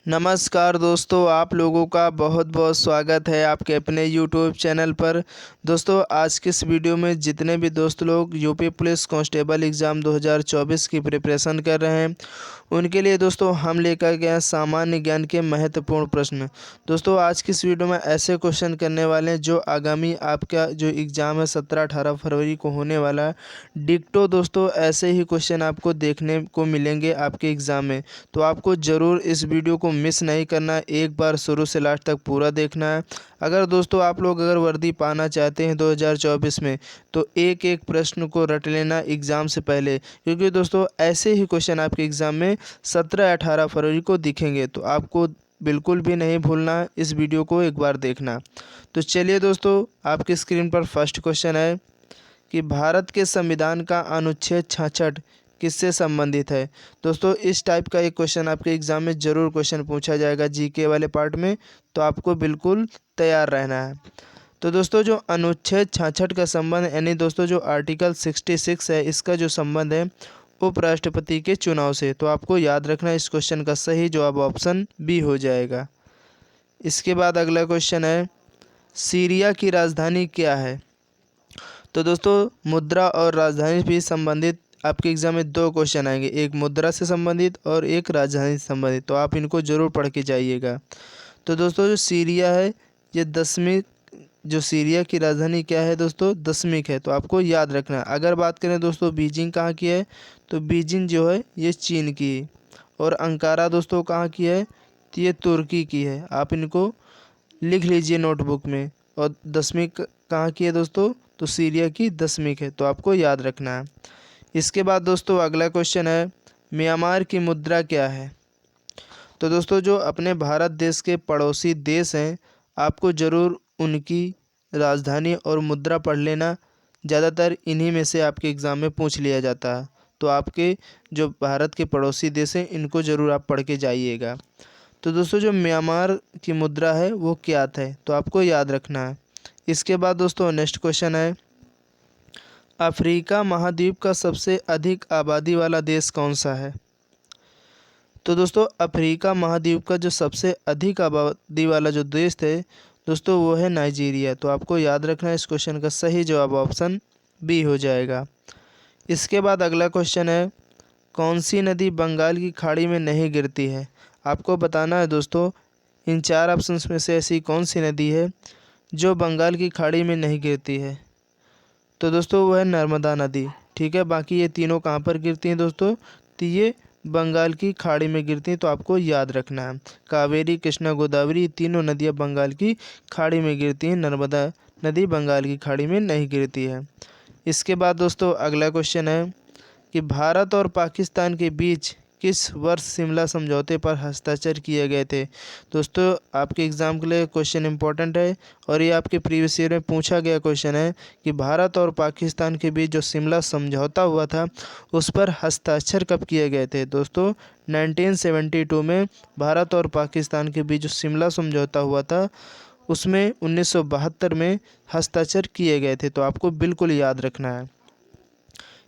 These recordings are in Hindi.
नमस्कार दोस्तों, आप लोगों का बहुत बहुत स्वागत है आपके अपने यूट्यूब चैनल पर। दोस्तों, आज के इस वीडियो में जितने भी दोस्त लोग यूपी पुलिस कांस्टेबल एग्ज़ाम 2024 की प्रिपरेशन कर रहे हैं, उनके लिए दोस्तों हम लेकर गए हैं सामान्य ज्ञान के महत्वपूर्ण प्रश्न। दोस्तों, आज की इस वीडियो में ऐसे क्वेश्चन करने वाले हैं जो आगामी आपका जो एग्ज़ाम है 17-18 फरवरी को होने वाला है, डिक्टो दोस्तों ऐसे ही क्वेश्चन आपको देखने को मिलेंगे आपके एग्ज़ाम में। तो आपको ज़रूर इस वीडियो को मिस नहीं करना है, एक बार शुरू से लास्ट तक पूरा देखना है। अगर दोस्तों आप लोग अगर वर्दी पाना चाहते हैं 2024 में, तो एक एक प्रश्न को रट लेना एग्ज़ाम से पहले, क्योंकि दोस्तों ऐसे ही क्वेश्चन आपके एग्ज़ाम में 17-18 फरवरी को दिखेंगे। तो आपको बिल्कुल भी नहीं भूलना है, इस वीडियो को एक बार देखना। तो चलिए दोस्तों, आपकी स्क्रीन पर फर्स्ट क्वेश्चन है कि भारत के संविधान का अनुच्छेद 66 किससे संबंधित है। दोस्तों, इस टाइप का एक क्वेश्चन आपके एग्ज़ाम में ज़रूर क्वेश्चन पूछा जाएगा जीके वाले पार्ट में, तो आपको बिल्कुल तैयार रहना है। तो दोस्तों, जो अनुच्छेद 66 का संबंध यानी दोस्तों जो आर्टिकल 66 है, इसका जो संबंध है उपराष्ट्रपति के चुनाव से। तो आपको याद रखना, इस क्वेश्चन का सही जवाब ऑप्शन बी हो जाएगा। इसके बाद अगला क्वेश्चन है, सीरिया की राजधानी क्या है। तो दोस्तों, मुद्रा और राजधानी भी संबंधित आपके एग्ज़ाम में दो क्वेश्चन आएंगे, एक मुद्रा से संबंधित और एक राजधानी से संबंधित। तो आप इनको ज़रूर पढ़ के जाइएगा। तो दोस्तों, जो सीरिया है ये दशमिक, जो सीरिया की राजधानी क्या है दोस्तों, दशमिक है। तो आपको याद रखना है। अगर बात करें दोस्तों बीजिंग कहाँ की है, तो बीजिंग जो है ये चीन की है। और अंकारा दोस्तों कहाँ की है, तो ये तुर्की की है। आप इनको लिख लीजिए नोटबुक में। और दशमिक कहाँ की है दोस्तों, तो सीरिया की दशमिक है। तो आपको याद रखना है। इसके बाद दोस्तों अगला क्वेश्चन है, म्यांमार की मुद्रा क्या है। तो दोस्तों, जो अपने भारत देश के पड़ोसी देश हैं, आपको ज़रूर उनकी राजधानी और मुद्रा पढ़ लेना। ज़्यादातर इन्हीं में से आपके एग्ज़ाम में पूछ लिया जाता है। तो आपके जो भारत के पड़ोसी देश हैं, इनको ज़रूर आप पढ़ के जाइएगा। तो दोस्तों, जो म्यांमार की मुद्रा है वो क्या है, तो आपको याद रखना है। इसके बाद दोस्तों नेक्स्ट क्वेश्चन है, अफ्रीका महाद्वीप का सबसे अधिक आबादी वाला देश कौन सा है। तो दोस्तों, अफ्रीका महाद्वीप का जो सबसे अधिक आबादी वाला जो देश है दोस्तों, वो है नाइजीरिया। तो आपको याद रखना है, इस क्वेश्चन का सही जवाब ऑप्शन बी हो जाएगा। इसके बाद अगला क्वेश्चन है, कौन सी नदी बंगाल की खाड़ी में नहीं गिरती है। आपको बताना है दोस्तों, इन चार ऑप्शंस में से ऐसी कौन सी नदी है जो बंगाल की खाड़ी में नहीं गिरती है। तो दोस्तों, वो है नर्मदा नदी। ठीक है, बाकी ये तीनों कहाँ पर गिरती हैं दोस्तों, तो ये बंगाल की खाड़ी में गिरती हैं। तो आपको याद रखना है, कावेरी, कृष्णा, गोदावरी, तीनों नदियाँ बंगाल की खाड़ी में गिरती हैं, नर्मदा नदी बंगाल की खाड़ी में नहीं गिरती है। इसके बाद दोस्तों अगला क्वेश्चन है कि भारत और पाकिस्तान के बीच किस वर्ष शिमला समझौते पर हस्ताक्षर किए गए थे। दोस्तों, आपके एग्ज़ाम के लिए क्वेश्चन इंपॉर्टेंट है और ये आपके प्रीवियस ईयर में पूछा गया क्वेश्चन है कि भारत और पाकिस्तान के बीच जो शिमला समझौता हुआ था, उस पर हस्ताक्षर कब किए गए थे। दोस्तों, 1972 में भारत और पाकिस्तान के बीच जो शिमला समझौता हुआ था, उसमें 1972 में हस्ताक्षर किए गए थे। तो आपको बिल्कुल याद रखना है।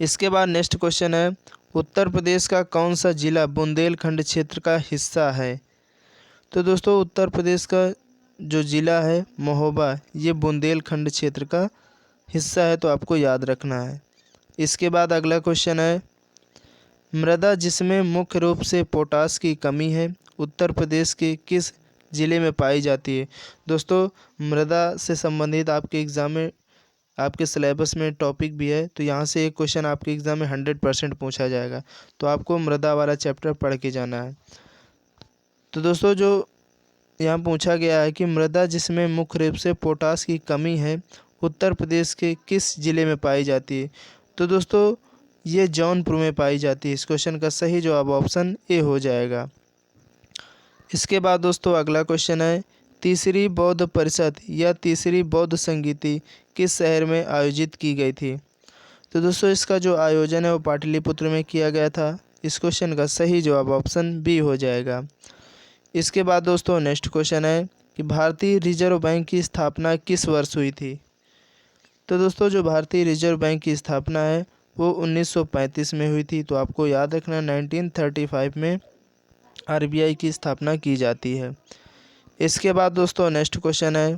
इसके बाद नेक्स्ट क्वेश्चन है, उत्तर प्रदेश का कौन सा जिला बुंदेलखंड क्षेत्र का हिस्सा है। तो दोस्तों, उत्तर प्रदेश का जो ज़िला है महोबा, ये बुंदेलखंड क्षेत्र का हिस्सा है। तो आपको याद रखना है। इसके बाद अगला क्वेश्चन है, मृदा जिसमें मुख्य रूप से पोटास की कमी है, उत्तर प्रदेश के किस ज़िले में पाई जाती है। दोस्तों, मृदा से संबंधित आपके एग्ज़ाम में आपके सिलेबस में टॉपिक भी है, तो यहाँ से एक क्वेश्चन आपके एग्ज़ाम में 100% पूछा जाएगा। तो आपको मृदा वाला चैप्टर पढ़ के जाना है। तो दोस्तों, जो यहाँ पूछा गया है कि मृदा जिसमें मुख्य रूप से पोटास की कमी है, उत्तर प्रदेश के किस ज़िले में पाई जाती है। तो दोस्तों, ये जौनपुर में पाई जाती है। इस क्वेश्चन का सही जवाब ऑप्शन ए हो जाएगा। इसके बाद दोस्तों अगला क्वेश्चन है, तीसरी बौद्ध परिषद या तीसरी बौद्ध संगीति किस शहर में आयोजित की गई थी। तो दोस्तों, इसका जो आयोजन है वो पाटलिपुत्र में किया गया था। इस क्वेश्चन का सही जवाब ऑप्शन बी हो जाएगा। इसके बाद दोस्तों नेक्स्ट क्वेश्चन है कि भारतीय रिजर्व बैंक की स्थापना किस वर्ष हुई थी। तो दोस्तों, जो भारतीय रिजर्व बैंक की स्थापना है वो 1935 में हुई थी। तो आपको याद रखना 1935 में आरबीआई की स्थापना की जाती है। इसके बाद दोस्तों नेक्स्ट क्वेश्चन है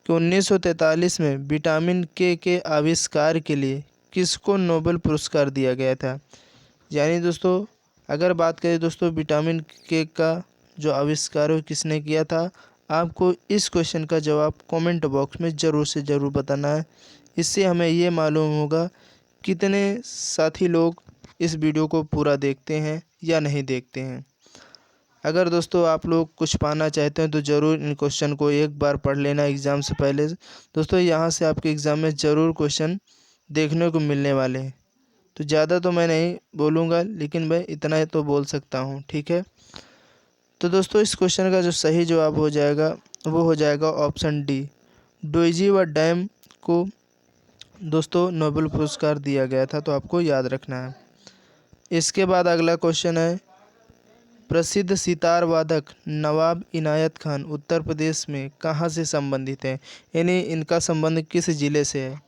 कि 1943 में विटामिन के आविष्कार के लिए किसको नोबेल पुरस्कार दिया गया था। यानी दोस्तों अगर बात करें दोस्तों विटामिन के का जो आविष्कार है किसने किया था, आपको इस क्वेश्चन का जवाब कमेंट बॉक्स में ज़रूर से ज़रूर बताना है। इससे हमें ये मालूम होगा कितने साथी लोग इस वीडियो को पूरा देखते हैं या नहीं देखते हैं। अगर दोस्तों आप लोग कुछ पाना चाहते हैं तो ज़रूर इन क्वेश्चन को एक बार पढ़ लेना एग्ज़ाम से पहले। दोस्तों यहाँ से आपके एग्ज़ाम में ज़रूर क्वेश्चन देखने को मिलने वाले हैं। तो ज़्यादा तो मैं नहीं बोलूँगा, लेकिन मैं इतना तो बोल सकता हूँ, ठीक है। तो दोस्तों इस क्वेश्चन का जो सही जवाब हो जाएगा वो हो जाएगा ऑप्शन डी। डोइजी डैम को दोस्तों नोबेल पुरस्कार दिया गया था, तो आपको याद रखना है। इसके बाद अगला क्वेश्चन है, प्रसिद्ध सितार वादक नवाब इनायत खान उत्तर प्रदेश में कहाँ से संबंधित हैं, यानी इनका संबंध किस ज़िले से है।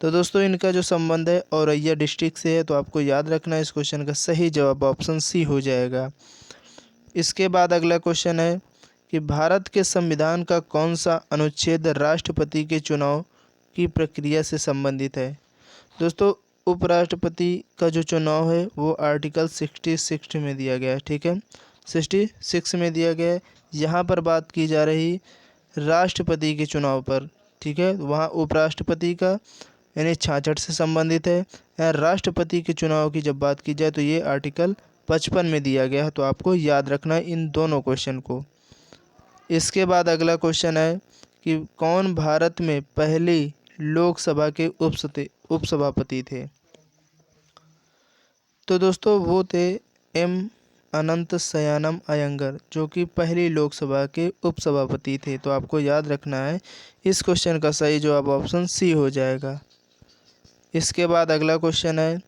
तो दोस्तों इनका जो संबंध है औरैया डिस्ट्रिक्ट से है, तो आपको याद रखना है। इस क्वेश्चन का सही जवाब ऑप्शन सी हो जाएगा। इसके बाद अगला क्वेश्चन है कि भारत के संविधान का कौन सा अनुच्छेद राष्ट्रपति के चुनाव की प्रक्रिया से संबंधित है। दोस्तों उपराष्ट्रपति का जो चुनाव है वो आर्टिकल 66 में दिया गया है, ठीक है, 66 में दिया गया है। यहाँ पर बात की जा रही राष्ट्रपति के चुनाव पर, ठीक है। वहाँ उपराष्ट्रपति का यानी 66 से संबंधित है। यहाँ राष्ट्रपति के चुनाव की जब बात की जाए तो ये आर्टिकल 55 में दिया गया है। तो आपको याद रखना है इन दोनों क्वेश्चन को। इसके बाद अगला क्वेश्चन है कि कौन भारत में पहली लोकसभा के उपसभापति थे। तो दोस्तों वो थे एम अनंत शयनम अयंगर, जो कि पहली लोकसभा के उपसभापति थे। तो आपको याद रखना है। इस क्वेश्चन का सही जवाब ऑप्शन सी हो जाएगा। इसके बाद अगला क्वेश्चन है,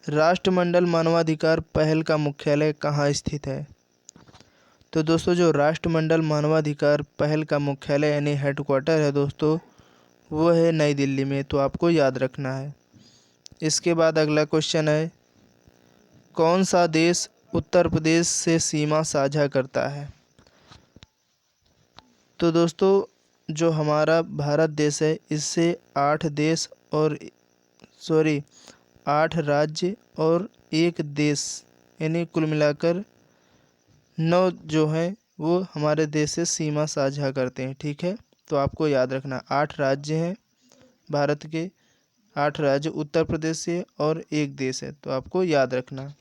राष्ट्रमंडल मानवाधिकार पहल का मुख्यालय कहाँ स्थित है। तो दोस्तों जो राष्ट्रमंडल मानवाधिकार पहल का मुख्यालय यानी हेडक्वार्टर है दोस्तों, वो है नई दिल्ली में। तो आपको याद रखना है। इसके बाद अगला क्वेश्चन है, कौन सा देश उत्तर प्रदेश से सीमा साझा करता है। तो दोस्तों जो हमारा भारत देश है इससे 8 राज्य और 1 देश यानी कुल मिलाकर 9 जो हैं वो हमारे देश से सीमा साझा करते हैं, ठीक है। तो आपको याद रखना 8 राज्य हैं भारत के, 8 राज्य उत्तर प्रदेश से और 1 देश है। तो आपको याद रखना।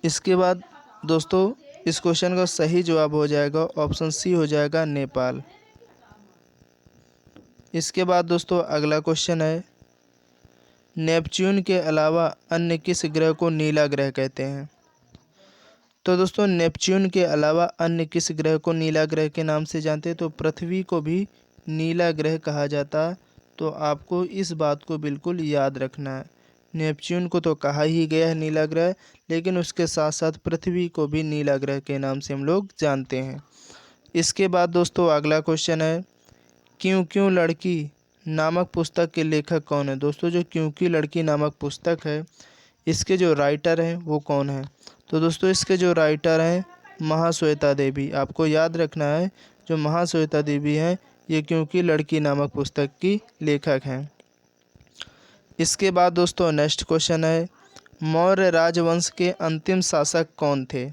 इसके बाद दोस्तों इस क्वेश्चन का सही जवाब हो जाएगा ऑप्शन सी हो जाएगा नेपाल। इसके बाद दोस्तों अगला क्वेश्चन है, नेपच्यून के अलावा अन्य किस ग्रह को नीला ग्रह कहते हैं। तो दोस्तों नेपच्यून के अलावा अन्य किस ग्रह को नीला ग्रह के नाम से जानते हैं। तो पृथ्वी को भी नीला ग्रह कहा जाता है। तो आपको इस बात को बिल्कुल याद रखना है। नेपच्यून को तो कहा ही गया है नीला ग्रह, लेकिन उसके साथ साथ पृथ्वी को भी नीला ग्रह के नाम से हम लोग जानते हैं। इसके बाद दोस्तों अगला क्वेश्चन है, क्यों क्यों लड़की नामक पुस्तक के लेखक कौन है। दोस्तों जो क्यों क्यों लड़की नामक पुस्तक है इसके जो राइटर हैं वो कौन है। तो दोस्तों इसके जो राइटर हैं महाश्वेता देवी। आपको याद रखना है जो महाश्वेता देवी हैं ये क्यों क्यों लड़की नामक पुस्तक की लेखक हैं। इसके बाद दोस्तों नेक्स्ट क्वेश्चन है, मौर्य राजवंश के अंतिम शासक कौन थे।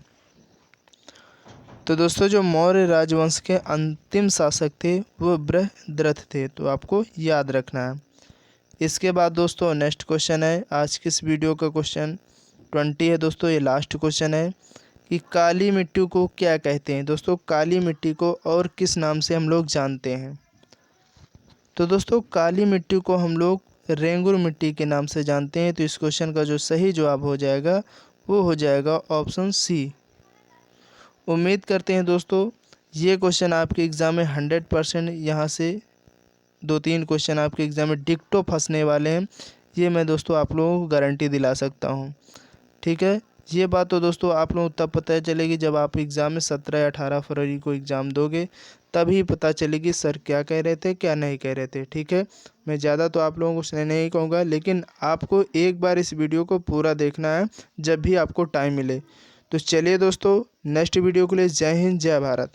तो दोस्तों जो मौर्य राजवंश के अंतिम शासक थे वो बृहद्रथ थे। तो आपको याद रखना है। इसके बाद दोस्तों नेक्स्ट क्वेश्चन है, आज की इस वीडियो का क्वेश्चन 20 है दोस्तों, ये लास्ट क्वेश्चन है कि काली मिट्टी को क्या कहते हैं। दोस्तों काली मिट्टी को और किस नाम से हम लोग जानते हैं। तो दोस्तों काली मिट्टी को हम लोग रेंगुर मिट्टी के नाम से जानते हैं। तो इस क्वेश्चन का जो सही जवाब हो जाएगा वो हो जाएगा ऑप्शन सी। उम्मीद करते हैं दोस्तों ये क्वेश्चन आपके एग्ज़ाम में 100% यहाँ से 2-3 क्वेश्चन आपके एग्ज़ाम में डिक्टो फंसने वाले हैं। ये मैं दोस्तों आप लोगों को गारंटी दिला सकता हूँ, ठीक है। ये बात तो दोस्तों आप लोगों को तब पता चलेगी जब आप एग्ज़ाम में 17 या 18 फरवरी को एग्ज़ाम दोगे, तभी पता चलेगी सर क्या कह रहे थे क्या नहीं कह रहे थे, ठीक है। मैं ज़्यादा तो आप लोगों को नहीं कहूँगा, लेकिन आपको एक बार इस वीडियो को पूरा देखना है जब भी आपको टाइम मिले। तो चलिए दोस्तों, नेक्स्ट वीडियो के लिए जय हिंद, जय भारत।